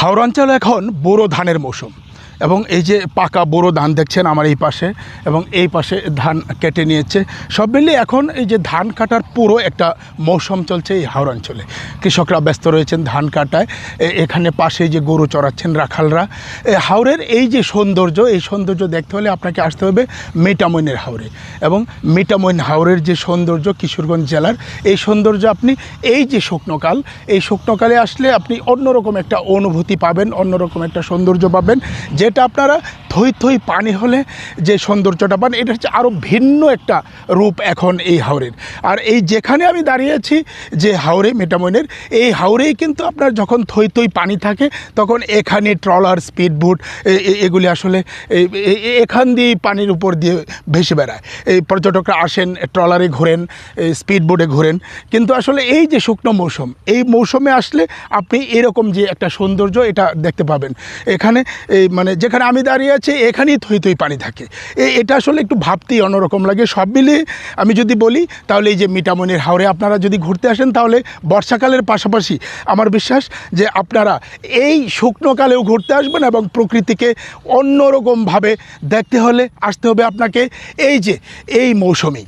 হাওর অঞ্চলে এখন বোরো ধানের মৌসুম এবং এই যে পাকা বোরো ধান দেখছেন আমার এই পাশে এবং এই পাশে ধান কেটে নিয়েছে। সব মিলিয়ে এখন এই যে ধান কাটার পুরো একটা মৌসুম চলছে এই হাওর অঞ্চলে। কৃষকরা ব্যস্ত রয়েছেন ধান কাটায়। এখানে পাশে যে গরু চড়াচ্ছেন রাখালরা। হাওরের এই যে সৌন্দর্য, এই সৌন্দর্য দেখতে হলে আপনাকে আসতে হবে মিঠামইনের হাওরে। এবং মিঠামইন হাওরের যে সৌন্দর্য কিশোরগঞ্জ জেলার, এই সৌন্দর্য আপনি এই যে শুকনোকাল, এই শুকনোকালে আসলে আপনি অন্যরকম একটা অনুভূতি পাবেন, অন্যরকম একটা সৌন্দর্য পাবেন, যেটা আপনারা থই থই পানি হলে যে সৌন্দর্যটা পান, এটা হচ্ছে আরও ভিন্ন একটা রূপ এখন এই হাওরের। আর এই যেখানে আমি দাঁড়িয়েছি যে হাওরে মিঠামইনের, এই হাওরেই কিন্তু আপনার যখন থই থই পানি থাকে তখন এখানে ট্রলার, স্পিডবোট এগুলি আসলে এখান দিয়ে পানির উপর দিয়ে ভেসে বেড়ায়। এই পর্যটকরা আসেন, ট্রলারে ঘোরেন, স্পিডবোটে ঘোরেন। কিন্তু আসলে এই যে শুকনো মৌসুম, এই মৌসুমে আসলে আপনি এরকম যে একটা সৌন্দর্য এটা দেখতে পাবেন। এখানে মানে যেখানে আমি দাঁড়িয়ে আছি এখানেই থই থই পানি থাকে। এটা আসলে একটু ভাবতেই অন্যরকম লাগে। সব মিলিয়ে আমি যদি বলি তাহলে এই যে মিঠামইনের হাওরে আপনারা যদি ঘুরতে আসেন তাহলে বর্ষাকালের পাশাপাশি আমার বিশ্বাস যে আপনারা এই শুকনোকালেও ঘুরতে আসবেন এবং প্রকৃতিকে অন্যরকমভাবে দেখতে হলে আসতে হবে আপনাকে এই যে এই মৌসুমেই।